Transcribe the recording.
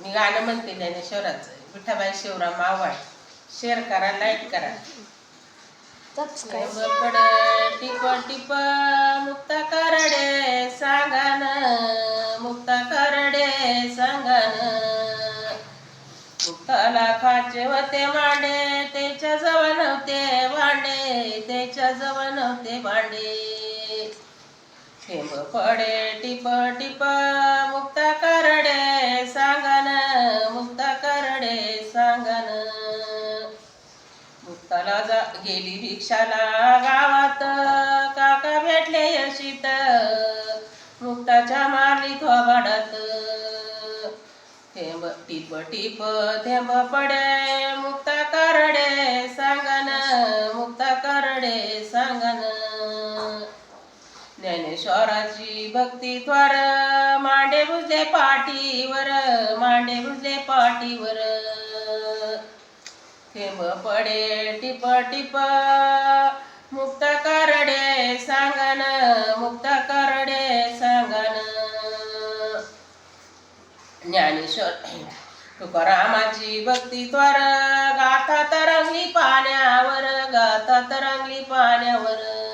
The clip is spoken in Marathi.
मी गाणं म्हणते ज्ञानेश्वराचं. विठाबाई शिवराम आव्हाड. शेअर करा, लाईक करा. पडे टिप टिप मुक्ता करडे सांगन, मुक्ता करडे सांगन. मुक्ताला खाचे होते मांडे, त्याच्या जवळ नव्हते भांडे, त्याच्या जवळ नव्हते भांडे. थेंब पडे टिप टिप मुक्ता करडे सांगन, मुक्ता करडे सांगन. मुक्ताला गेली भिक्षाला गावात, काका भेटले यशीत, मुक्ताच्या मारली थोबाडात. थेंब टिप टिप थेंब पडे मुक्ता करडे सांगन, मुक्ता करडे सांगन. ज्ञानेश्वराची भक्ती त्वर मांडे बुजले पाठीवर, मांडे बुजले पाठीवर. थेंब पडे टिप टिप मुक्ता करडे सांगन, मुक्ता करडे सांगन. ज्ञानेश्वर तुकारामाची भक्ती त्वर गाथा तरंगली पाण्यावर, गाथा तरंगली पाण्यावर.